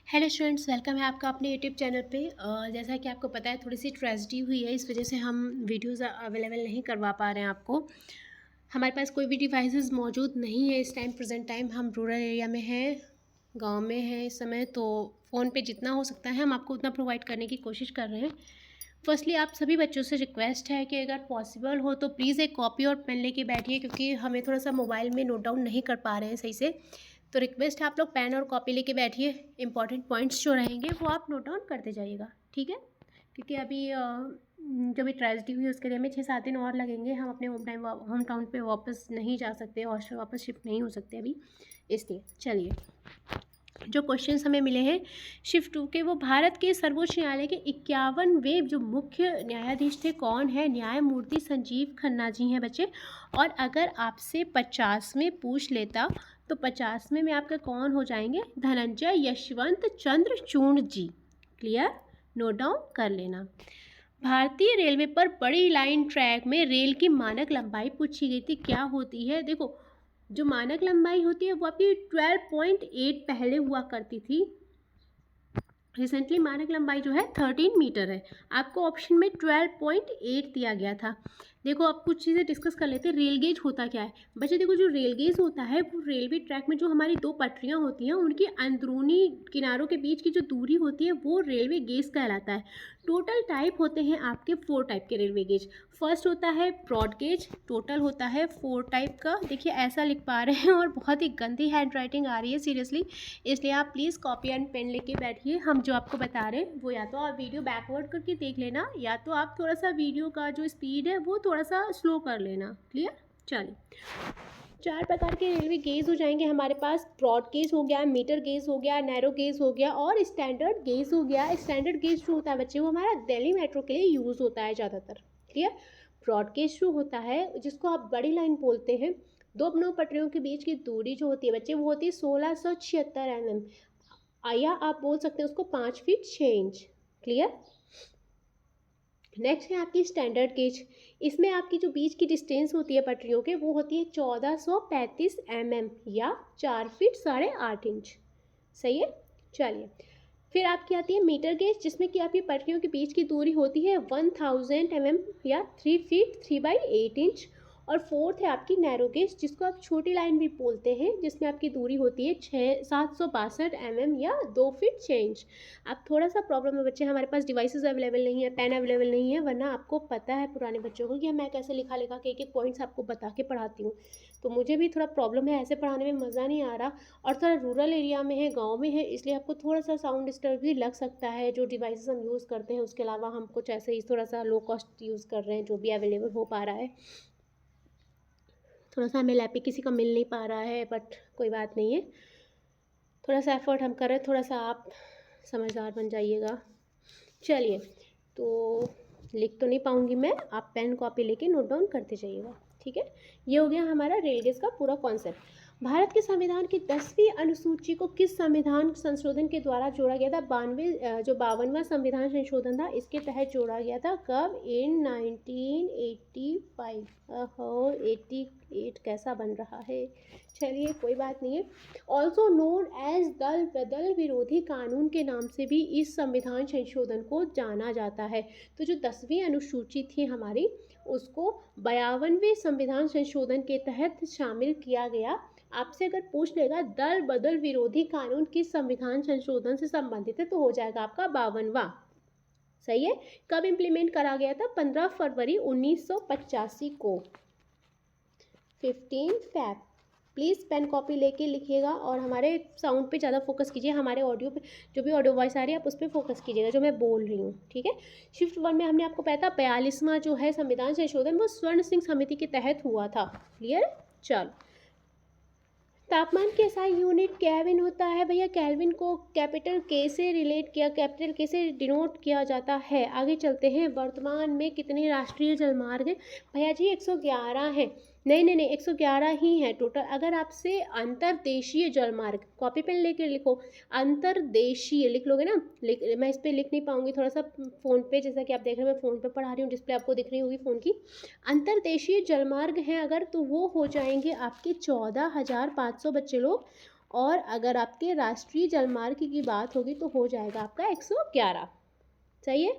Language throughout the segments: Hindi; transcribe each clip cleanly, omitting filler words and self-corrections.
हेलो स्टूडेंट्स, वेलकम है आपका अपने यूट्यूब चैनल पे। जैसा कि आपको पता है, थोड़ी सी ट्रेजेडी हुई है, इस वजह से हम वीडियोस अवेलेबल नहीं करवा पा रहे हैं आपको। हमारे पास कोई भी डिवाइसेस मौजूद नहीं है इस टाइम, प्रेजेंट टाइम हम रूरल एरिया में हैं, गांव में हैं इस समय। तो फ़ोन पे जितना हो सकता है हम आपको उतना प्रोवाइड करने की कोशिश कर रहे हैं। फर्स्टली आप सभी बच्चों से रिक्वेस्ट है कि अगर पॉसिबल हो तो प्लीज़ एक कॉपी और पेन लेके बैठिए, क्योंकि हमें थोड़ा सा मोबाइल में नोट डाउन नहीं कर पा रहे हैं सही से। तो रिक्वेस्ट है, आप लोग पेन और कॉपी लेके बैठिए। इंपॉर्टेंट पॉइंट्स जो रहेंगे वो आप नोट डाउन करते जाइएगा, ठीक है? क्योंकि अभी जो भी ट्रेजेडी हुई उसके लिए हमें 6-7 दिन और लगेंगे। हम अपने होम टाउन पे वापस नहीं जा सकते, हॉस्टल वापस शिफ्ट नहीं हो सकते अभी, इसलिए चलिए। जो क्वेश्चंस हमें मिले हैं शिफ्ट 2 के, वो भारत के सर्वोच्च न्यायालय के 51वें जो मुख्य न्यायाधीश थे कौन है? न्यायमूर्ति संजीव खन्ना जी हैं बच्चे। और अगर आपसे 50वें पूछ लेता तो 50वें में आपका कौन हो जाएंगे? धनंजय यशवंत चंद्रचूड़ जी। क्लियर? नोट डाउन कर लेना। भारतीय रेलवे पर बड़ी लाइन ट्रैक में रेल की मानक लंबाई पूछी गई थी, क्या होती है? देखो, जो मानक लंबाई होती है वो आपकी 12.8 पहले हुआ करती थी। रिसेंटली मानक लंबाई जो है 13 मीटर है। आपको ऑप्शन में 12.8 दिया गया था। देखो, अब कुछ चीज़ें डिस्कस कर लेते हैं। रेल गेज होता क्या है बच्चे? देखो, जो रेल गेज होता है वो रेलवे ट्रैक में जो हमारी दो पटरियां होती हैं उनकी अंदरूनी किनारों के बीच की जो दूरी होती है वो रेलवे गेज कहलाता है। टोटल टाइप होते हैं आपके 4 टाइप के रेलवे गेज। फर्स्ट होता है ब्रॉड गेज, टोटल होता है 4 टाइप का। देखिए, ऐसा लिख पा रहे हैं और बहुत ही गंदी हैंड राइटिंग आ रही है सीरियसली, इसलिए आप प्लीज़ कॉपी एंड पेन लेके बैठिए। हम जो आपको बता रहे हैं वो या तो आप वीडियो बैकवर्ड करके देख लेना, या तो आप थोड़ा सा वीडियो का जो स्पीड है वो थोड़ा सा स्लो कर लेना। क्लियर? चलिए, 4 प्रकार के रेलवे गेज हो जाएंगे हमारे पास। ब्रॉड गेज हो गया, मीटर गेज हो गया, नैरो गेज हो गया और स्टैंडर्ड गेज हो गया। स्टैंडर्ड गेज जो होता है बच्चे वो हमारा दिल्ली मेट्रो के लिए यूज़ होता है ज़्यादातर। क्लियर? ब्रॉड गेज जो होता है जिसको आप बड़ी लाइन बोलते हैं, दो नौ पटरियों के बीच की दूरी जो होती है बच्चे वो होती है 1676 mm, या आप बोल सकते हैं उसको 5 फीट 6 इंच। क्लियर? नेक्स्ट है आपकी स्टैंडर्ड गेज। इसमें आपकी जो बीच की डिस्टेंस होती है पटरियों के वो होती है 1435 mm या 4 फीट 8.5 इंच। सही है? चलिए, फिर आपकी आती है मीटर गेज, जिसमें कि आपकी पटरियों के बीच की दूरी होती है 1000 mm या 3 फीट 3/8 इंच। और फोर्थ है आपकी नैरो गेज, जिसको आप छोटी लाइन भी बोलते हैं, जिसमें आपकी दूरी होती है 762 mm या 2 फीट 6 इंच। अब थोड़ा सा प्रॉब्लम है बच्चे, हमारे पास डिवाइसेस अवेलेबल नहीं है, पेन अवेलेबल नहीं है, वरना आपको पता है पुराने बच्चों को कि मैं कैसे लिखा लिखा के एक पॉइंट्स आपको बता के पढ़ाती हूँ। तो मुझे भी थोड़ा प्रॉब्लम है, ऐसे पढ़ाने में मज़ा नहीं आ रहा। और थोड़ा रूरल एरिया में है, गांव में है, इसलिए आपको थोड़ा सा साउंड डिस्टर्ब भी लग सकता है जो डिवाइसेस हम यूज़ करते हैं। उसके अलावा हम कुछ ऐसे ही थोड़ा सा लो कॉस्ट यूज़ कर रहे हैं जो भी अवेलेबल हो पा रहा है। थोड़ा सा हमें लैपी किसी का मिल नहीं पा रहा है, बट कोई बात नहीं है, थोड़ा सा एफर्ट हम कर रहे हैं, थोड़ा सा आप समझदार बन जाइएगा। चलिए, तो लिख तो नहीं पाऊँगी मैं, आप पेन कॉपी लेके नोट डाउन करते जाइएगा, ठीक है? ये हो गया हमारा रेल गेज का पूरा कॉन्सेप्ट। भारत के संविधान की 10वीं अनुसूची को किस संविधान संशोधन के द्वारा जोड़ा गया था? 52वां संविधान संशोधन था, इसके तहत जोड़ा गया था। कब? इन 1985। ओहो, 88 कैसा बन रहा है? चलिए, कोई बात नहीं है। ऑल्सो नोन एज दल बदल विरोधी कानून के नाम से भी इस संविधान संशोधन को जाना जाता है। तो जो 10वीं अनुसूची थी हमारी, उसको 52वें संविधान संशोधन के तहत शामिल किया गया। आपसे अगर पूछ लेगा दल बदल विरोधी कानून किस संविधान संशोधन से संबंधित है, तो हो जाएगा आपका 52वां। सही है? कब इम्प्लीमेंट करा गया था? 15 फरवरी 1985 को, 15 फैब। प्लीज़ पेन कॉपी लेके लिखिएगा और हमारे साउंड पे ज़्यादा फोकस कीजिए, हमारे ऑडियो पे जो भी ऑडियो वॉइस आ रही है आप उस पर फोकस कीजिएगा जो मैं बोल रही हूँ, ठीक है? शिफ्ट 1 में हमने आपको बताया था 42वां जो है संविधान संशोधन वो स्वर्ण सिंह समिति के तहत हुआ था। क्लियर? चलो, तापमान की एसआई यूनिट केल्विन होता है भैया। केल्विन को कैपिटल के से रिलेट किया, कैपिटल के से डिनोट किया जाता है। आगे चलते हैं, वर्तमान में कितने राष्ट्रीय जलमार्ग हैं? भैया जी 111 है। नहीं, 111 ही है टोटल। अगर आपसे अंतर्देशीय जलमार्ग, कॉपी पेन लेके लिखो, अंतर्देशीय लिख लोगे ना, मैं इस पर लिख नहीं पाऊंगी, थोड़ा सा फ़ोन पे, जैसा कि आप देख रहे हैं मैं फ़ोन पे पढ़ा रही हूँ, डिस्प्ले आपको दिख रही होगी फ़ोन की। अंतर्देशीय जलमार्ग हैं अगर, तो वो हो जाएंगे आपके 14,500 बच्चे लोग। और अगर आपके राष्ट्रीय जलमार्ग की बात होगी तो हो जाएगा आपका 111। सही है।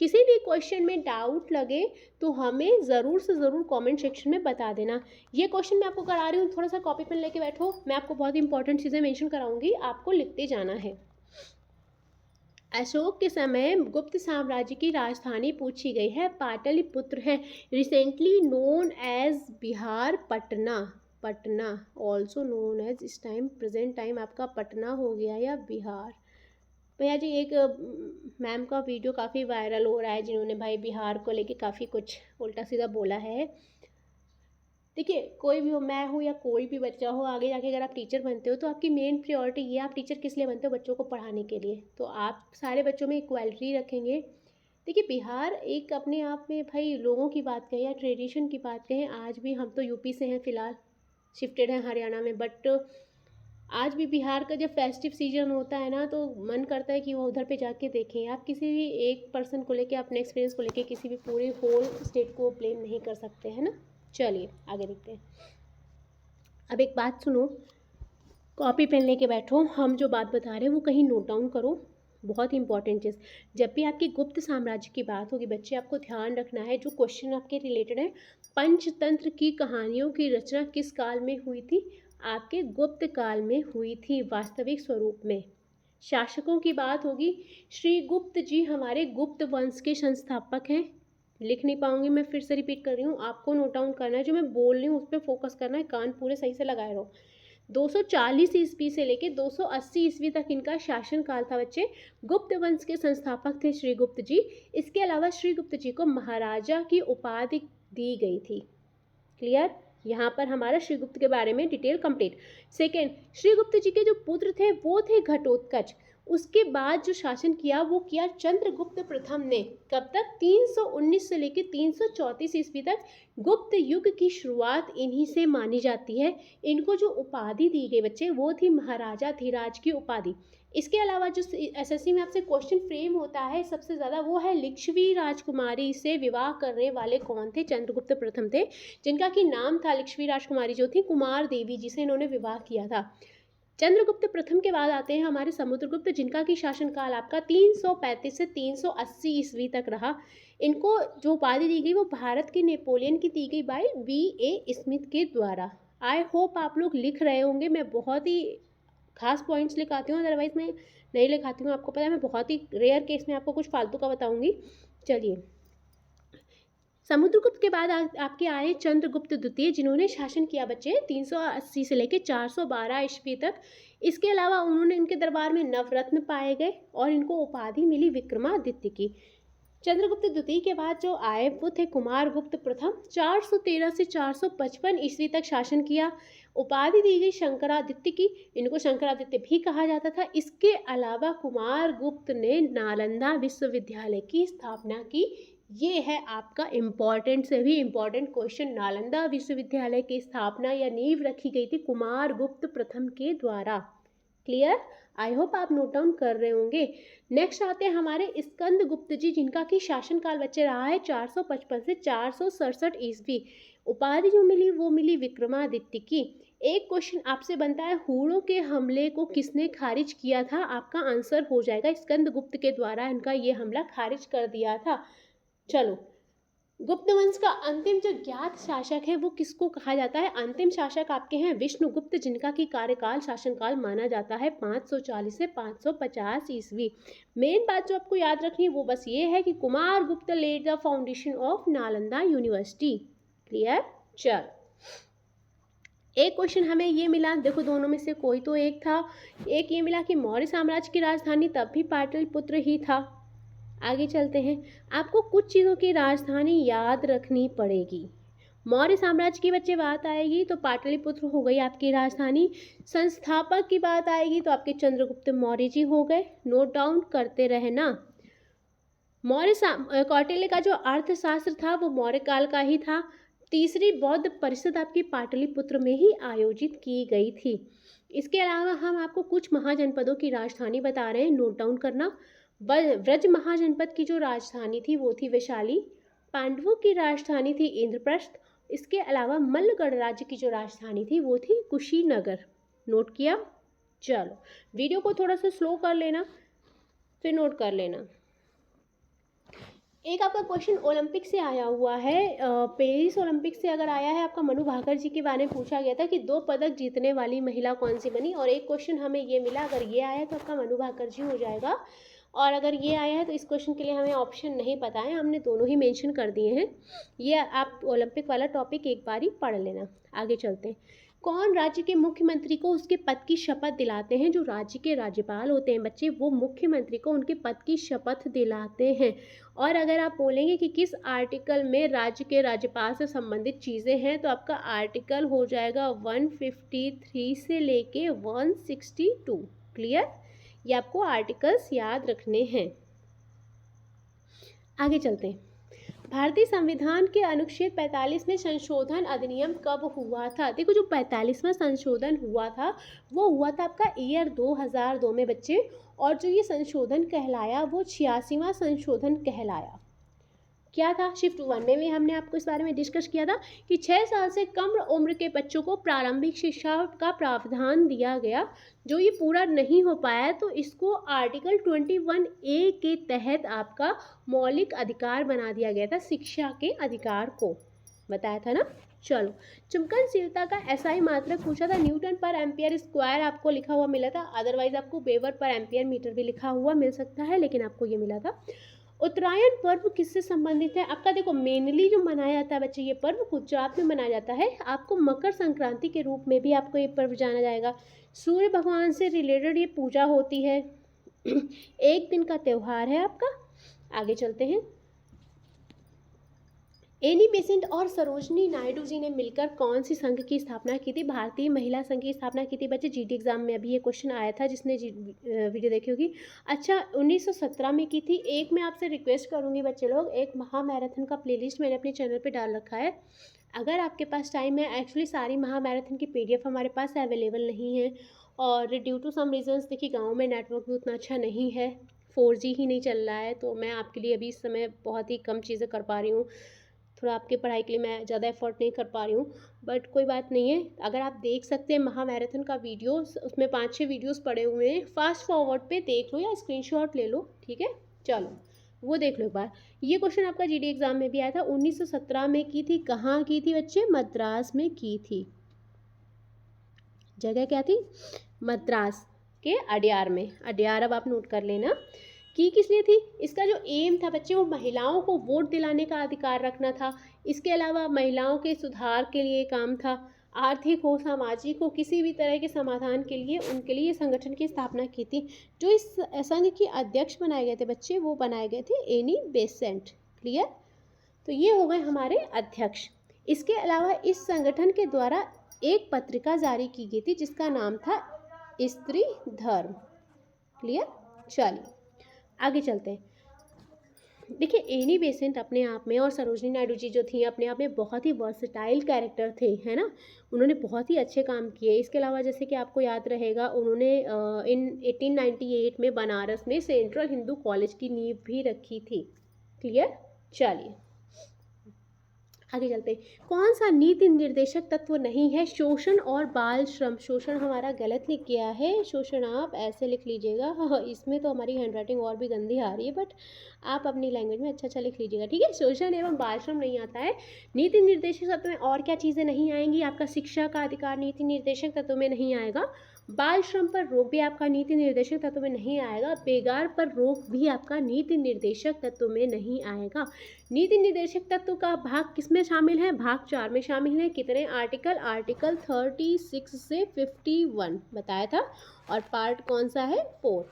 किसी भी क्वेश्चन में डाउट लगे तो हमें ज़रूर से ज़रूर कमेंट सेक्शन में बता देना। ये क्वेश्चन मैं आपको करा रही हूँ, थोड़ा सा कॉपी पेन लेके बैठो, मैं आपको बहुत इंपॉर्टेंट चीज़ें मेंशन कराऊंगी, आपको लिखते जाना है। अशोक के समय गुप्त साम्राज्य की राजधानी पूछी गई है, पाटलिपुत्र है। Recently known as Bihar Patna, Patna also known as, इस टाइम प्रेजेंट टाइम आपका पटना हो गया या बिहार। भैया जी एक मैम का वीडियो काफ़ी वायरल हो रहा है जिन्होंने भाई बिहार को लेके काफ़ी कुछ उल्टा सीधा बोला है। देखिए कोई भी हो, मैं हूँ या कोई भी बच्चा हो, आगे जाके अगर आप टीचर बनते हो तो आपकी मेन प्रायोरिटी ये, आप टीचर किस लिए बनते हो? बच्चों को पढ़ाने के लिए। तो आप सारे बच्चों में इक्वालिटी रखेंगे। देखिए बिहार एक अपने आप में, भाई लोगों की बात कहें या ट्रेडिशन की बात कहें, आज भी हम तो यूपी से हैं फ़िलहाल, शिफ्टेड हैं हरियाणा में, बट आज भी बिहार का जब फेस्टिव सीजन होता है ना तो मन करता है कि वो उधर पे जाके देखें। आप किसी भी एक पर्सन को लेके, अपने एक्सपीरियंस को लेके किसी भी पूरे होल स्टेट को ब्लेम नहीं कर सकते, है ना। चलिए आगे देखते हैं। अब एक बात सुनो, कॉपी पेन लेके बैठो, हम जो बात बता रहे हैं वो कहीं नोट डाउन करो, बहुत ही इंपॉर्टेंट चीज़। जब भी आपकी गुप्त साम्राज्य की बात होगी बच्चे, आपको ध्यान रखना है जो क्वेश्चन आपके रिलेटेड है, पंचतंत्र की कहानियों की रचना किस काल में हुई थी? आपके गुप्त काल में हुई थी, वास्तविक स्वरूप में। शासकों की बात होगी, श्री गुप्त जी हमारे गुप्त वंश के संस्थापक हैं। लिख नहीं पाऊंगी मैं, फिर से रिपीट कर रही हूँ, आपको नोट डाउन करना है, जो मैं बोल रही हूँ उस पर फोकस करना है, कान पूरे सही से लगाए रहो। 240 ईस्वी से लेके 280 ईस्वी तक इनका शासन काल था बच्चे। गुप्त वंश के संस्थापक थे श्री गुप्त जी। इसके अलावा श्री गुप्त जी को महाराजा की उपाधि दी गई थी। क्लियर? यहाँ पर हमारा श्रीगुप्त के बारे में डिटेल कंप्लीट। सेकेंड, श्रीगुप्त जी के जो पुत्र थे वो थे घटोत्कच। उसके बाद जो शासन किया वो किया चंद्रगुप्त प्रथम ने। कब तक? 319 से लेकर 334 ईस्वी तक। गुप्त युग की शुरुआत इन्हीं से मानी जाती है। इनको जो उपाधि दी गई बच्चे वो थी महाराजा धीराज की उपाधि। इसके अलावा जो एसएससी में आपसे क्वेश्चन फ्रेम होता है सबसे ज़्यादा वो है लिच्छवी राजकुमारी से विवाह करने वाले कौन थे? चंद्रगुप्त प्रथम थे, जिनका कि नाम था लिच्छवी राजकुमारी जो थी कुमार देवी जी से इन्होंने विवाह किया था। चंद्रगुप्त प्रथम के बाद आते हैं हमारे समुद्रगुप्त, जिनका कि शासनकाल आपका 335 से 380 ईस्वी तक रहा। इनको जो उपाधि दी गई वो भारत के नेपोलियन की दी गई बाय V.A. स्मिथ के द्वारा। आई होप आप लोग लिख रहे होंगे, मैं बहुत ही खास पॉइंट्स लिखाती हूँ, अदरवाइज मैं नहीं लिखाती हूँ, आपको पता है मैं बहुत ही रेयर केस में आपको कुछ फालतू का बताऊंगी। चलिए, समुद्रगुप्त के बाद आपके आए चंद्रगुप्त द्वितीय, जिन्होंने शासन किया बच्चे 380 से लेकर 412 ईस्वी तक। इसके अलावा उन्होंने, इनके दरबार में नवरत्न पाए गए और इनको उपाधि मिली विक्रमादित्य की। चंद्रगुप्त द्वितीय के बाद जो आए वो थे कुमारगुप्त प्रथम, 413 से 455 ईस्वी तक शासन किया। उपाधि दी गई शंकरादित्य की, इनको शंकरादित्य भी कहा जाता था। इसके अलावा कुमारगुप्त ने नालंदा विश्वविद्यालय की स्थापना की। ये है आपका इम्पॉर्टेंट से भी इम्पॉर्टेंट क्वेश्चन, नालंदा विश्वविद्यालय की स्थापना या नींव रखी गई थी कुमारगुप्त प्रथम के द्वारा। क्लियर? आई होप आप नोट डाउन कर रहे होंगे। नेक्स्ट आते हैं हमारे स्कंद गुप्त जी, जिनका कि शासनकाल बच्चे रहा है 455 से 467 ईस्वी। उपाधि जो मिली वो मिली विक्रमादित्य की। एक क्वेश्चन आपसे बनता है, हुड़ों के हमले को किसने खारिज किया था? आपका आंसर हो जाएगा स्कंद गुप्त के द्वारा इनका ये हमला खारिज कर दिया था। चलो, गुप्त वंश का अंतिम जो ज्ञात शासक है वो किसको कहा जाता है? अंतिम शासक आपके हैं विष्णुगुप्त, जिनका कि कार्यकाल शासनकाल माना जाता है 540 से 550 ईस्वी। मेन बात जो आपको याद रखनी है वो बस ये है कि Kumaragupta led the foundation of Nalanda university. Clear? चल, एक क्वेश्चन हमें ये मिला, देखो दोनों में से कोई तो एक था। एक ये मिला कि मौर्य साम्राज्य की राजधानी तब भी पाटलिपुत्र ही था। आगे चलते हैं, आपको कुछ चीज़ों की राजधानी याद रखनी पड़ेगी। मौर्य साम्राज्य की बच्चे बात आएगी तो पाटलिपुत्र हो गई आपकी राजधानी। संस्थापक की बात आएगी तो आपके चंद्रगुप्त मौर्य जी हो गए, नोट डाउन करते रहना। कौटिल्य का जो अर्थशास्त्र था वो मौर्य काल का ही था। तीसरी बौद्ध परिषद आपकी पाटलिपुत्र में ही आयोजित की गई थी। इसके अलावा हम आपको कुछ महाजनपदों की राजधानी बता रहे हैं, नोट डाउन करना। व्रज महाजनपद की जो राजधानी थी वो थी वैशाली। पांडवों की राजधानी थी इंद्रप्रस्थ। इसके अलावा मल्लगढ़ राज्य की जो राजधानी थी वो थी कुशीनगर। नोट किया? चलो वीडियो को थोड़ा सा स्लो कर लेना, फिर नोट कर लेना। एक आपका क्वेश्चन ओलंपिक से आया हुआ है, पेरिस ओलंपिक से अगर आया है आपका, मनु भाकर जी के बारे में पूछा गया था कि 2 पदक जीतने वाली महिला कौन सी बनी, और एक क्वेश्चन हमें ये मिला, अगर ये आया तो आपका मनु भाकर जी हो जाएगा, और अगर ये आया है तो इस क्वेश्चन के लिए हमें ऑप्शन नहीं पता है, हमने दोनों ही मेंशन कर दिए हैं। ये आप ओलंपिक वाला टॉपिक एक बार ही पढ़ लेना। आगे चलते हैं। कौन राज्य के मुख्यमंत्री को उसके पद की शपथ दिलाते हैं? जो राज्य के राज्यपाल होते हैं बच्चे, वो मुख्यमंत्री को उनके पद की शपथ दिलाते हैं। और अगर आप बोलेंगे कि किस आर्टिकल में राज्य के राज्यपाल से संबंधित चीज़ें हैं, तो आपका आर्टिकल हो जाएगा 153 से लेके 162। क्लियर? ये आपको आर्टिकल्स याद रखने हैं। आगे चलते हैं। भारतीय संविधान के अनुच्छेद 45 में संशोधन अधिनियम कब हुआ था? देखो जो 45वां संशोधन हुआ था वो हुआ था आपका ईयर 2002 में बच्चे, और जो ये संशोधन कहलाया वो 86वां संशोधन कहलाया। क्या था? शिफ्ट 1 में भी हमने आपको इस बारे में डिस्कस किया था कि 6 साल से कम उम्र के बच्चों को प्रारंभिक शिक्षा का प्रावधान दिया गया। जो ये पूरा नहीं हो पाया तो इसको आर्टिकल 21A के तहत आपका मौलिक अधिकार बना दिया गया था, शिक्षा के अधिकार को बताया था ना। चलो, चुंबकनशीलता का एसआई मात्रक पूछा था, न्यूटन पर एम्पियर स्क्वायर आपको लिखा हुआ मिला था, अदरवाइज आपको वेबर पर एम्पियर मीटर भी लिखा हुआ मिल सकता है, लेकिन आपको ये मिला था। उत्तरायण पर्व किससे संबंधित है? आपका देखो मेनली जो मनाया जाता है बच्चे, ये पर्व गुजरात में मनाया जाता है। आपको मकर संक्रांति के रूप में भी आपको ये पर्व जाना जाएगा। सूर्य भगवान से रिलेटेड ये पूजा होती है। एक दिन का त्यौहार है आपका। आगे चलते हैं। एनी बेसेंट और सरोजनी नायडू जी ने मिलकर कौन सी संघ की स्थापना की थी? भारतीय महिला संघ की स्थापना की थी बच्चे। जीडी एग्जाम में अभी ये क्वेश्चन आया था, जिसने वीडियो देखी होगी। अच्छा, 1917 में की थी। एक मैं आपसे रिक्वेस्ट करूंगी बच्चे लोग, एक महामैराथन का प्लेलिस्ट मैंने अपने चैनल पे डाल रखा है, अगर आपके पास टाइम है। एक्चुअली सारी महामैराथन की PDF हमारे पास अवेलेबल नहीं है, और ड्यू टू सम रीजंस देखिए गाँव में नेटवर्क भी उतना अच्छा नहीं है, 4G ही नहीं चल रहा है, तो मैं आपके लिए अभी इस समय बहुत ही कम चीज़ें कर पा रही हूँ। थोड़ा आपकी पढ़ाई के लिए मैं ज़्यादा एफर्ट नहीं कर पा रही हूँ, बट कोई बात नहीं है। अगर आप देख सकते हैं महामैराथन का वीडियोस, उसमें 5-6 वीडियोस पड़े हुए हैं, फास्ट फॉरवर्ड पे देख लो या स्क्रीनशॉट ले लो, ठीक है। चलो वो देख लो एक बार। ये क्वेश्चन आपका जीडी एग्जाम में भी आया था। 1917 में की थी। कहाँ की थी बच्चे? मद्रास में की थी। जगह क्या थी? मद्रास के अड्यार में। अड्यार अब आप नोट कर लेना। की किस लिए थी? इसका जो एम था बच्चे, वो महिलाओं को वोट दिलाने का अधिकार रखना था। इसके अलावा महिलाओं के सुधार के लिए काम था। आर्थिक हो, सामाजिक हो, किसी भी तरह के समाधान के लिए उनके लिए संगठन की स्थापना की थी। जो इस संघ के अध्यक्ष बनाए गए थे बच्चे, वो बनाए गए थे एनी बेसेंट। क्लियर? तो ये हो गए हमारे अध्यक्ष। इसके अलावा इस संगठन के द्वारा एक पत्रिका जारी की गई थी जिसका नाम था स्त्री धर्म। क्लियर? चलिए आगे चलते हैं। देखिए एनी बेसेंट अपने आप में और सरोजनी नायडू जी जो थी अपने आप में बहुत ही वर्सटाइल कैरेक्टर थे, है ना। उन्होंने बहुत ही अच्छे काम किए। इसके अलावा जैसे कि आपको याद रहेगा, उन्होंने इन 1898 में बनारस में सेंट्रल हिंदू कॉलेज की नींव भी रखी थी। क्लियर? चलिए आगे चलते हैं। कौन सा नीति निर्देशक तत्व नहीं है? शोषण और बाल श्रम। शोषण हमारा गलत लिख गया है, शोषण आप ऐसे लिख लीजिएगा। हाँ, इसमें तो हमारी हैंडराइटिंग और भी गंदी आ रही है, बट आप अपनी लैंग्वेज में अच्छा लिख लीजिएगा, ठीक है। शोषण एवं बाल श्रम नहीं आता है। नीति निर्देशक तत्व में और क्या चीज़ें नहीं आएंगी? आपका शिक्षा का अधिकार नीति निर्देशक तत्व में नहीं आएगा। बाल श्रम पर रोक भी आपका नीति निर्देशक तत्व में नहीं आएगा। बेगार पर रोक भी आपका नीति निर्देशक तत्व में नहीं आएगा। नीति निर्देशक तत्व का भाग किसमें शामिल है? भाग 4 में शामिल है। कितने आर्टिकल? आर्टिकल 36 से 51 बताया था, और पार्ट कौन सा है? 4।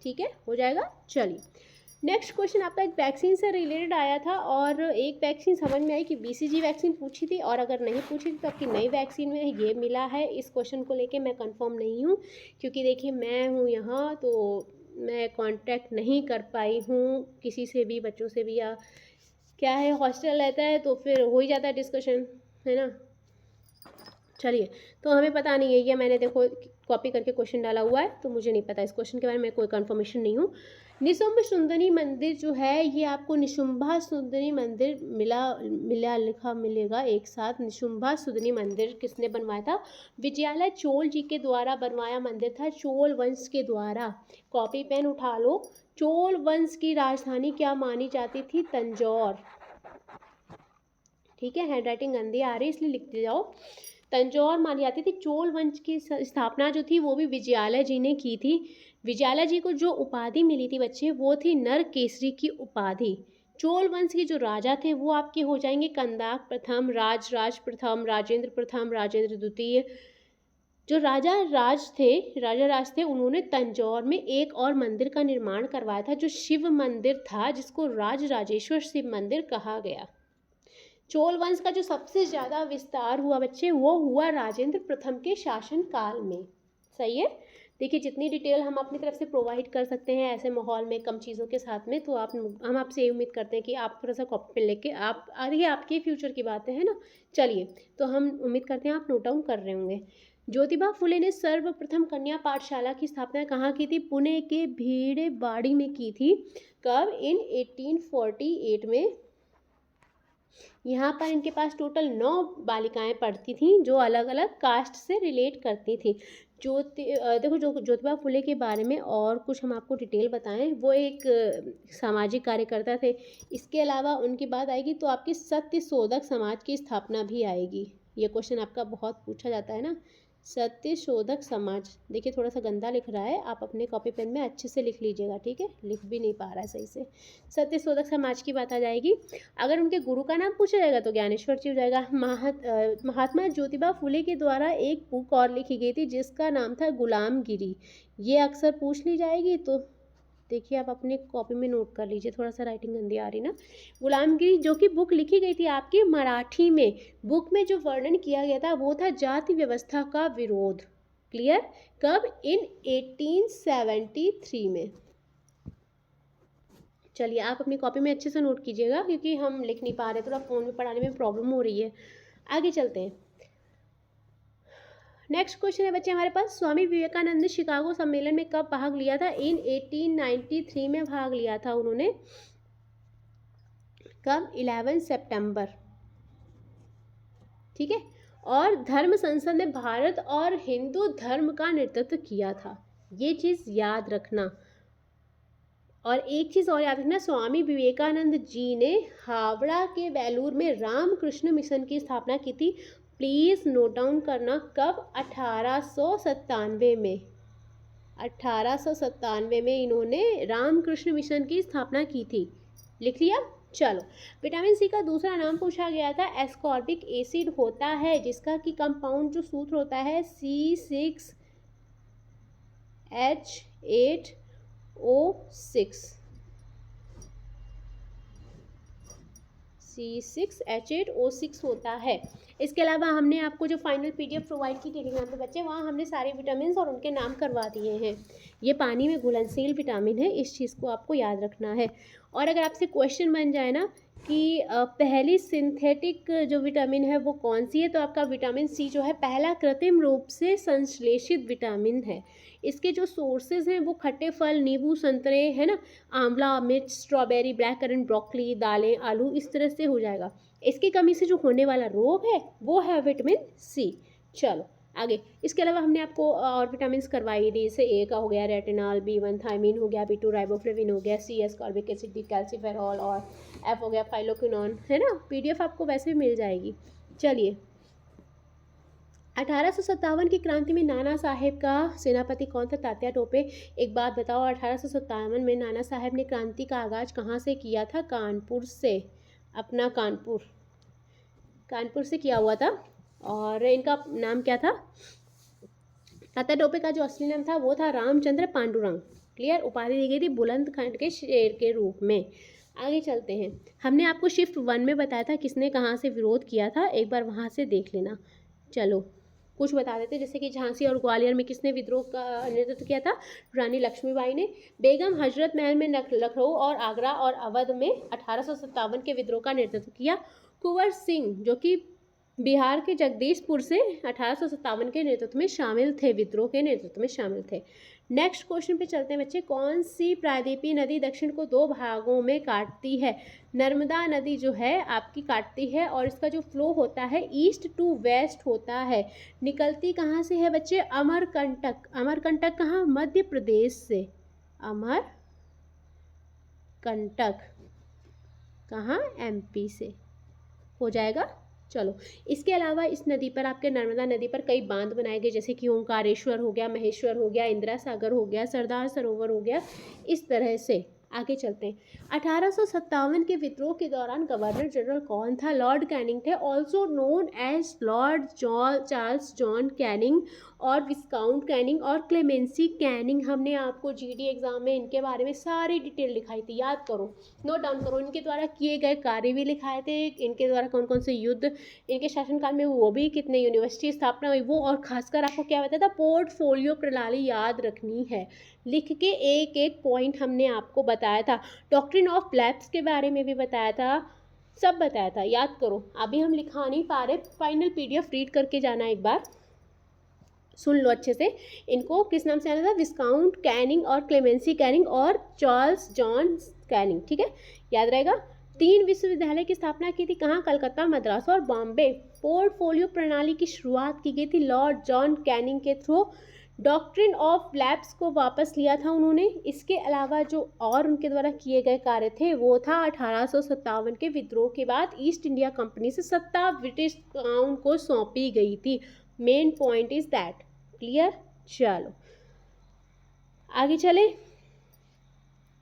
ठीक है, हो जाएगा। चलिए नेक्स्ट क्वेश्चन आपका एक वैक्सीन से रिलेटेड आया था, और एक वैक्सीन समझ में आई कि BCG वैक्सीन पूछी थी, और अगर नहीं पूछी थी तो आपकी नई वैक्सीन में ये मिला है। इस क्वेश्चन को लेके मैं कंफर्म नहीं हूँ, क्योंकि देखिए मैं हूँ यहाँ, तो मैं कांटेक्ट नहीं कर पाई हूँ किसी से भी, बच्चों से भी, या क्या है हॉस्टल रहता है तो फिर हो ही जाता है डिस्कशन, है ना। चलिए तो हमें पता नहीं है, ये मैंने देखो कॉपी करके क्वेश्चन डाला हुआ है, तो मुझे नहीं पता इस क्वेश्चन के बारे में, कोई कंफर्मेशन नहीं हूँ। निशुंभ सुंदरी मंदिर जो है ये आपको निशुंभा सुंदरी मंदिर मिलेगा एक साथ। निशुंभा सुंदरी मंदिर किसने बनवाया था? विजयालय चोल जी के द्वारा बनवाया मंदिर था, चोल वंश के द्वारा। कॉपी पेन उठा लो। चोल वंश की राजधानी क्या मानी जाती थी? तंजौर। ठीक है, हैंडराइटिंग गंदी आ रही इसलिए लिखते जाओ। तंजौर मानी जाती थी। चोल वंश की स्थापना जो थी वो भी विजयालय जी ने की थी। विजयालय जी को जो उपाधि मिली थी बच्चे वो थी नर केसरी की उपाधि। चोल वंश के जो राजा थे वो आपके हो जाएंगे कंदाक प्रथम, राज प्रथम, राजेंद्र प्रथम, राजेंद्र द्वितीय। जो राजा राज थे उन्होंने तंजौर में एक और मंदिर का निर्माण करवाया था जो शिव मंदिर था, जिसको राजराजेश्वर शिव मंदिर कहा गया। चोल वंश का जो सबसे ज़्यादा विस्तार हुआ बच्चे वो हुआ राजेंद्र प्रथम के शासन काल में। सही है। देखिए जितनी डिटेल हम अपनी तरफ से प्रोवाइड कर सकते हैं ऐसे माहौल में कम चीज़ों के साथ में, तो हम आपसे ये उम्मीद करते हैं कि आप थोड़ा सा कॉपी पे लेके आप आगे आपके फ्यूचर की बातें हैं ना। चलिए, तो हम उम्मीद करते हैं आप नोट डाउन कर रहे होंगे। ज्योतिबा फुले ने सर्वप्रथम कन्या पाठशाला की स्थापना कहाँ की थी? पुणे के भीड़ेवाड़ी में की थी। कब? इन 1848 में। यहाँ पर इनके पास टोटल 9 बालिकाएं पढ़ती थीं जो अलग अलग कास्ट से रिलेट करती थी। देखो ज्योतिबा फुले के बारे में और कुछ हम आपको डिटेल बताएं। वो एक सामाजिक कार्यकर्ता थे। इसके अलावा उनकी बात आएगी तो आपकी सत्यशोधक समाज की स्थापना भी आएगी। ये क्वेश्चन आपका बहुत पूछा जाता है ना, सत्यशोधक समाज। देखिए थोड़ा सा गंदा लिख रहा है, आप अपने कॉपी पेन में अच्छे से लिख लीजिएगा, ठीक है, लिख भी नहीं पा रहा है सही से। सत्यशोधक समाज की बात आ जाएगी। अगर उनके गुरु का नाम पूछा जाएगा तो ज्ञानेश्वर जी हो जाएगा। महात्मा ज्योतिबा फुले के द्वारा एक बुक और लिखी गई थी जिसका नाम था गुलामगिरी। ये अक्सर पूछ ली जाएगी, तो देखिए आप अपने कॉपी में नोट कर लीजिए, थोड़ा सा राइटिंग गंदी आ रही ना। गुलामगिरी जो कि बुक लिखी गई थी आपकी मराठी में। बुक में जो वर्णन किया गया था वो था जाति व्यवस्था का विरोध। क्लियर? कब? इन 1873 में। चलिए आप अपनी कॉपी में अच्छे से नोट कीजिएगा क्योंकि हम लिख नहीं पा रहे, थोड़ा फ़ोन में पढ़ाने में प्रॉब्लम हो रही है। आगे चलते हैं। नेक्स्ट क्वेश्चन है बच्चे हमारे पास, स्वामी विवेकानंद ने शिकागो सम्मेलन में कब भाग लिया था? इन 1893 में भाग लिया था उन्होंने। कब? 11 सितंबर। ठीक है। और धर्म संसद ने भारत और हिंदू धर्म का नेतृत्व किया था, ये चीज़ याद रखना। और एक चीज़ और याद रखना, स्वामी विवेकानंद जी ने हावड़ा के वेलूर में रामकृष्ण मिशन की स्थापना की थी। प्लीज़ नोट डाउन करना। कब? 1897 में। 1897 में इन्होंने रामकृष्ण मिशन की स्थापना की थी। लिख लिया? चलो, विटामिन सी का दूसरा नाम पूछा गया था। एस्कॉर्बिक एसिड होता है जिसका कि कंपाउंड जो सूत्र होता है C6H8O6। C6H8O6 होता है। इसके अलावा हमने आपको जो फाइनल PDF प्रोवाइड की टेलीग्राम पे बच्चे, वहाँ हमने सारे विटामिन और उनके नाम करवा दिए हैं। ये पानी में घुलनशील विटामिन है, इस चीज़ को आपको याद रखना है। और अगर आपसे क्वेश्चन बन जाए ना कि पहली सिंथेटिक जो विटामिन है वो कौन सी है, तो आपका विटामिन सी जो है पहला कृत्रिम रूप से संश्लेषित विटामिन है। इसके जो सोर्सेज हैं वो खट्टे फल, नींबू, संतरे है ना, आंवला, मिर्च, स्ट्रॉबेरी, ब्लैक करंट, ब्रोकली, दालें, आलू, इस तरह से हो जाएगा। इसकी कमी से जो होने वाला रोग है वो है विटामिन सी। चलो आगे। इसके अलावा हमने आपको और विटामिन करवाई दी, जैसे ए का हो गया रेटिनॉल, B1 थायमीन हो गया, B2 राइबोफ्लेविन हो गया, C ascorbic acid, D calciferol और F हो गया फाइलोक्विनोन, है ना। PDF आपको वैसे भी मिल जाएगी। चलिए, 1857 की क्रांति में नाना साहेब का सेनापति कौन था? तात्या टोपे। एक बात बताओ, 1857 में नाना साहेब ने क्रांति का आगाज़ कहाँ से किया था? कानपुर से। अपना कानपुर से किया हुआ था। और इनका नाम क्या था? तात्या टोपे का जो असली नाम था वो था रामचंद्र पांडुरंग। क्लियर? उपाधि दी गई थी बुलंदखंड के शेर के रूप में। आगे चलते हैं। हमने आपको शिफ्ट 1 में बताया था किसने कहाँ से विरोध किया था, एक बार वहाँ से देख लेना। चलो कुछ बता देते, जैसे कि झांसी और ग्वालियर में किसने विद्रोह का नेतृत्व किया था? रानी लक्ष्मीबाई ने। बेगम हजरत महल में लखनऊ और आगरा और अवध में 1857 के विद्रोह का नेतृत्व किया कुंवर सिंह, जो कि बिहार के जगदीशपुर से 1857 के नेतृत्व में शामिल थे, विद्रोह के नेतृत्व में शामिल थे। नेक्स्ट क्वेश्चन पे चलते हैं बच्चे। कौन सी प्रायद्वीपीय नदी दक्षिण को दो भागों में काटती है? नर्मदा नदी जो है आपकी काटती है और इसका जो फ्लो होता है ईस्ट टू वेस्ट होता है। निकलती कहाँ से है बच्चे? अमरकंटक। अमरकंटक कहाँ? मध्य प्रदेश से। अमरकंटक कहाँ? एमपी से हो जाएगा। चलो, इसके अलावा इस नदी पर, आपके नर्मदा नदी पर कई बांध बनाए गए, जैसे कि ओंकारेश्वर हो गया, महेश्वर हो गया, इंदिरा सागर हो गया, सरदार सरोवर हो गया। इस तरह से आगे चलते हैं। 1857 के विद्रोह के दौरान गवर्नर जनरल कौन था? लॉर्ड कैनिंग थे, also known as Lord Charles John Canning और विस्काउंट कैनिंग और क्लेमेंसी कैनिंग। हमने आपको जीडी एग्जाम में इनके बारे में सारी डिटेल लिखाई थी, याद करो, नोट डाउन करो। इनके द्वारा किए गए कार्य भी लिखाए थे, इनके द्वारा कौन कौन से युद्ध इनके शासनकाल में वो भी, कितने यूनिवर्सिटी स्थापना हुई वो, और खासकर आपको क्या बताया था? पोर्टफोलियो प्रणाली याद रखनी है, लिख के एक एक पॉइंट हमने आपको बताया था। डॉक्ट्रिन ऑफ लैप्स के बारे में भी बताया था, सब बताया था, याद करो। अभी हम लिखा नहीं पा रहे, फाइनल पीडीएफ रीड करके जाना, एक बार सुन लो अच्छे से। इनको किस नाम से आना था? विस्काउंट कैनिंग और क्लेमेंसी कैनिंग और चार्ल्स जॉन कैनिंग, ठीक है, याद रहेगा। 3 विश्वविद्यालय की स्थापना की थी, कहाँ? कलकत्ता, मद्रास और बॉम्बे। पोर्टफोलियो प्रणाली की शुरुआत की गई थी लॉर्ड जॉन कैनिंग के थ्रू। डॉक्ट्रिन ऑफ लैप्स को वापस लिया था उन्होंने। इसके अलावा जो और उनके द्वारा किए गए कार्य थे वो था 1857 के विद्रोह के बाद ईस्ट इंडिया कंपनी से सत्ता ब्रिटिश क्राउन को सौंपी गई थी। Main point is that, clear. चलो आगे चले।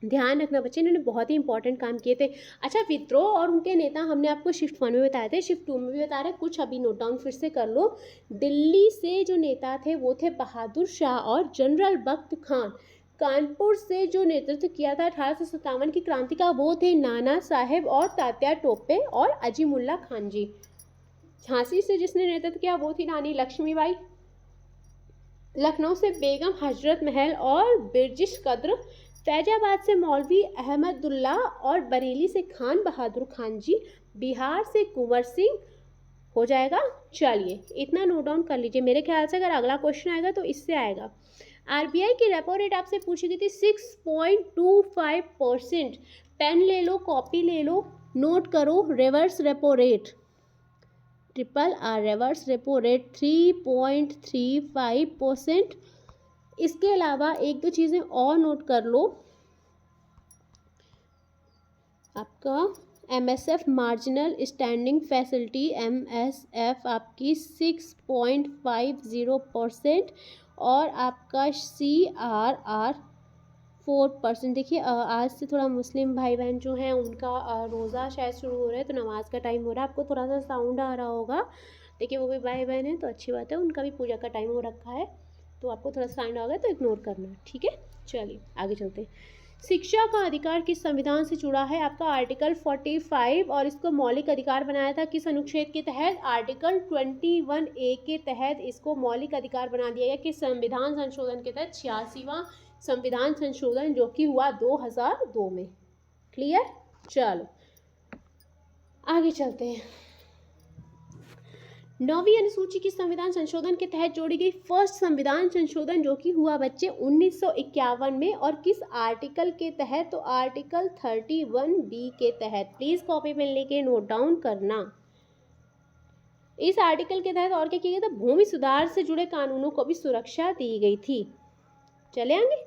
ध्यान रखना बच्चे, इन्होंने बहुत ही इंपॉर्टेंट काम किए थे। अच्छा, विद्रोह और उनके नेता हमने आपको शिफ्ट 1 में बताए थे, शिफ्ट 2 में भी बता रहे, कुछ अभी नोट डाउन फिर से कर लो। दिल्ली से जो नेता थे वो थे बहादुर शाह और जनरल बख्त खान। कानपुर से जो नेतृत्व किया था 1857 की क्रांति का वो थे नाना साहेब और तात्या टोपे और अजीमुल्ला खान जी। झांसी से जिसने नेतृत्व किया वो थी रानी लक्ष्मीबाई। लखनऊ से बेगम हजरत महल और बिरजिश कद्र। फैजाबाद से मौलवी अहमदुल्ला और बरेली से खान बहादुर खान जी। बिहार से कुंवर सिंह हो जाएगा। चलिए इतना नोट डाउन कर लीजिए, मेरे ख्याल से अगर अगला क्वेश्चन आएगा तो इससे आएगा। आरबीआई की रेपो रेट आपसे पूछी गई थी 6.25%। पेन ले लो, कॉपी ले लो, नोट करो। Reverse repo rate, RRR reverse repo rate 3.35%। इसके अलावा एक दो चीज़ें और नोट कर लो। आपका MSF marginal standing facility MSF आपकी 6.50% और आपका CRR 4%। देखिए आज से थोड़ा मुस्लिम भाई बहन जो हैं उनका रोज़ा शायद शुरू हो रहा है, तो नमाज का टाइम हो रहा है। आपको थोड़ा सा साउंड आ रहा होगा, देखिए वो भी भाई बहन है तो अच्छी बात है, उनका भी पूजा का टाइम हो रखा है, तो आपको थोड़ा साउंड आ गया तो इग्नोर करना, ठीक है। चलिए आगे चलते हैं। शिक्षा का अधिकार किस संविधान से जुड़ा है? आपका आर्टिकल 45, और इसको मौलिक अधिकार बनाया था किस अनुच्छेद के तहत? आर्टिकल 21A के तहत इसको मौलिक अधिकार बना दिया गया। किस संविधान संशोधन के तहत? 86वां संविधान संशोधन, जो कि हुआ 2002 में। क्लियर। चलो आगे चलते हैं। 9वीं अनुसूची की संविधान संशोधन के तहत जोड़ी गई फर्स्ट संविधान संशोधन, जो कि हुआ बच्चे 1951 में, और किस आर्टिकल के तहत? तो आर्टिकल 31B के तहत। प्लीज कॉपी पेन लेके नोट डाउन करना। इस आर्टिकल के तहत और क्या किया गया था? भूमि सुधार से जुड़े कानूनों को भी सुरक्षा दी गई थी। चले आगे।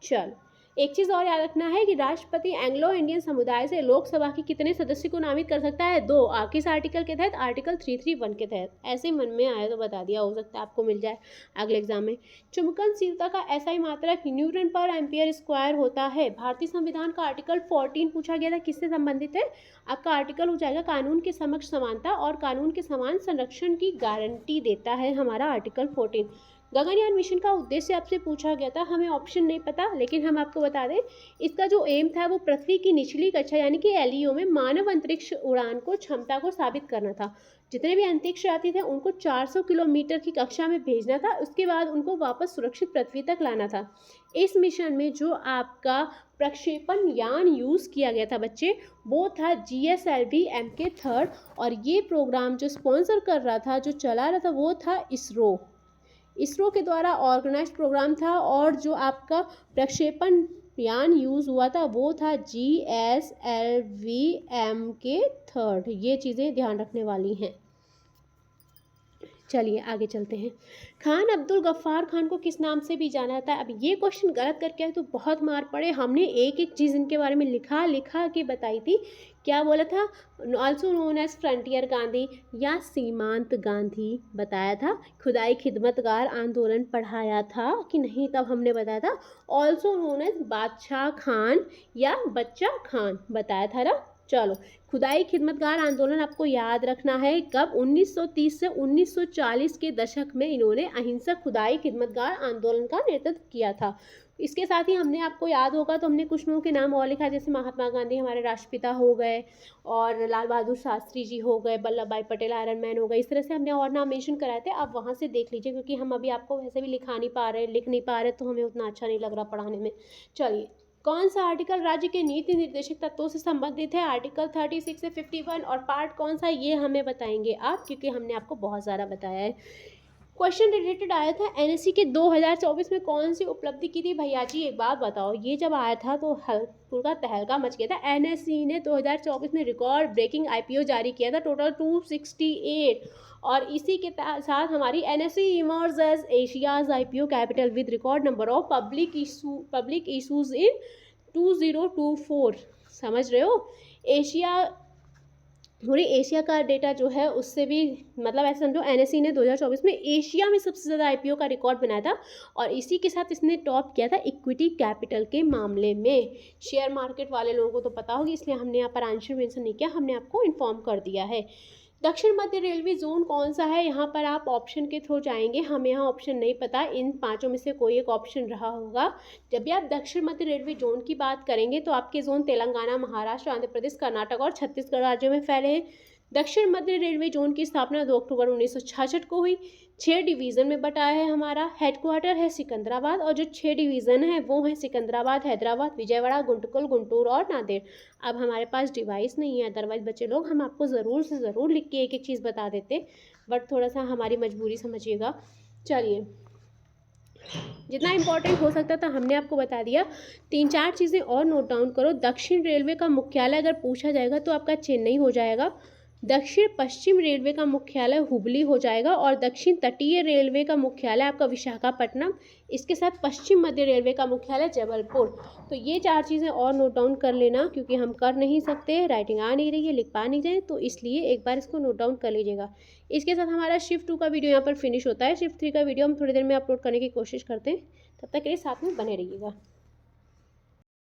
चलो एक चीज़ और याद रखना है कि राष्ट्रपति एंग्लो इंडियन समुदाय से लोकसभा के कितने सदस्य को नामित कर सकता है? 2। किस आर्टिकल के तहत? आर्टिकल 331 के तहत। ऐसे मन में आया तो बता दिया, हो सकता है आपको मिल जाए अगले एग्जाम में। चुंबकनशीलता का SI मात्रक न्यूटन पर एम्पियर स्क्वायर होता है। भारतीय संविधान का आर्टिकल 14 पूछा गया था, किससे संबंधित है? आपका आर्टिकल हो जाएगा कानून के समक्ष समानता और कानून के समान संरक्षण की गारंटी देता है हमारा आर्टिकल 14। गगनयान मिशन का उद्देश्य आपसे पूछा गया था, हमें ऑप्शन नहीं पता, लेकिन हम आपको बता दें इसका जो एम था वो पृथ्वी की निचली कक्षा यानी कि एलईओ में मानव अंतरिक्ष उड़ान को क्षमता को साबित करना था। जितने भी अंतरिक्ष यात्री थे उनको 400 किलोमीटर की कक्षा में भेजना था, उसके बाद उनको वापस सुरक्षित पृथ्वी तक लाना था। इस मिशन में जो आपका प्रक्षेपण यान यूज़ किया गया था बच्चे, वो था GSLV Mk3, और ये प्रोग्राम जो स्पॉन्सर कर रहा था, जो चला रहा था, वो था इसरो के द्वारा ऑर्गेनाइज प्रोग्राम था। और जो आपका प्रक्षेपण यान यूज़ हुआ था वो था GSLV Mk3। ये चीज़ें ध्यान रखने वाली हैं। चलिए आगे चलते हैं। खान अब्दुल गफ्फार खान को किस नाम से भी जाना जाता है? अब ये क्वेश्चन गलत करके आए तो बहुत मार पड़े। हमने एक एक चीज़ इनके बारे में लिखा के बताई थी। क्या बोला था? Also known as frontier Gandhi या सीमांत गांधी बताया था। खुदाई खिदमतगार आंदोलन पढ़ाया था कि नहीं? तब हमने बताया था ऑल्सो नोन एज बादशाह खान या बच्चा खान बताया था ना। चलो, खुदाई खिदमतगार आंदोलन आपको याद रखना है कब? 1930 से 1940 के दशक में इन्होंने अहिंसक खुदाई खिदमतगार आंदोलन का नेतृत्व किया था। इसके साथ ही हमने, आपको याद होगा तो हमने कुछ लोगों के नाम और लिखा, जैसे महात्मा गांधी हमारे राष्ट्रपिता हो गए, और लाल बहादुर शास्त्री जी हो गए, वल्लभ भाई पटेल आयरन मैन हो गए। इस तरह से हमने और नाम मेंशन कराए थे, आप वहाँ से देख लीजिए, क्योंकि हम अभी आपको वैसे भी लिख नहीं पा रहे तो हमें उतना अच्छा नहीं लग रहा पढ़ाने में। चलिए, कौन सा आर्टिकल राज्य के नीति निर्देशक तत्वों से संबंधित है? आर्टिकल 36 से 51। और पार्ट कौन सा, ये हमें बताएंगे आप, क्योंकि हमने आपको बहुत सारा बताया है। क्वेश्चन रिलेटेड आया था एनएससी के 2024 में कौन सी उपलब्धि की थी? भैया जी एक बात बताओ, ये जब आया था तो पूरा तहलका मच गया था। एनएससी ने 2024 में रिकॉर्ड ब्रेकिंग आईपीओ जारी किया था, टोटल 268। और इसी के साथ हमारी NSC emerge as Asia's IPO capital with record number of public issues in 2024। समझ रहे हो? पूरी एशिया का डेटा जो है उससे भी, मतलब ऐसे समझो एनएससी ने 2024 में एशिया में सबसे ज़्यादा आईपीओ का रिकॉर्ड बनाया था। और इसी के साथ इसने टॉप किया था इक्विटी कैपिटल के मामले में। शेयर मार्केट वाले लोगों को तो पता होगी, इसलिए हमने यहाँ पर आंसर मेंशन नहीं किया, हमने आपको इन्फॉर्म कर दिया है। दक्षिण मध्य रेलवे जोन कौन सा है? यहाँ पर आप ऑप्शन के थ्रू जाएंगे, हमें यहाँ ऑप्शन नहीं पता, इन पांचों में से कोई एक ऑप्शन रहा होगा। जब भी आप दक्षिण मध्य रेलवे जोन की बात करेंगे तो आपके जोन तेलंगाना, महाराष्ट्र, आंध्र प्रदेश, कर्नाटक और छत्तीसगढ़ राज्यों में फैले हैं। दक्षिण मध्य रेलवे जोन की स्थापना 2 अक्टूबर 1966 को हुई। 6 डिवीज़न में बटा है हमारा। हेडक्वार्टर है सिकंदराबाद, और जो 6 डिवीज़न है वो है सिकंदराबाद, हैदराबाद, विजयवाड़ा, गुंटकल, गुंटूर और नांदेड़। अब हमारे पास डिवाइस नहीं है, अदरवाइज बच्चे लोग हम आपको ज़रूर से ज़रूर लिख के एक एक चीज़ बता देते, बट थोड़ा सा हमारी मजबूरी समझिएगा। चलिए, जितना इंपॉर्टेंट हो सकता था हमने आपको बता दिया। 3-4 चीज़ें और नोट डाउन करो। दक्षिण रेलवे का मुख्यालय अगर पूछा जाएगा तो आपका चेन्नई हो जाएगा। दक्षिण पश्चिम रेलवे का मुख्यालय हुबली हो जाएगा, और दक्षिण तटीय रेलवे का मुख्यालय आपका विशाखापट्टनम। इसके साथ पश्चिम मध्य रेलवे का मुख्यालय जबलपुर। तो ये 4 चीज़ें और नोट डाउन कर लेना, क्योंकि हम कर नहीं सकते, राइटिंग आ नहीं रही है, लिख पा नहीं रहे, तो इसलिए एक बार इसको नोट डाउन कर लीजिएगा। इसके साथ हमारा शिफ्ट 2 का वीडियो यहाँ पर फिनिश होता है। शिफ्ट 3 का वीडियो हम थोड़ी देर में अपलोड करने की कोशिश करते हैं, तब तक के लिए साथ में बने रहिएगा।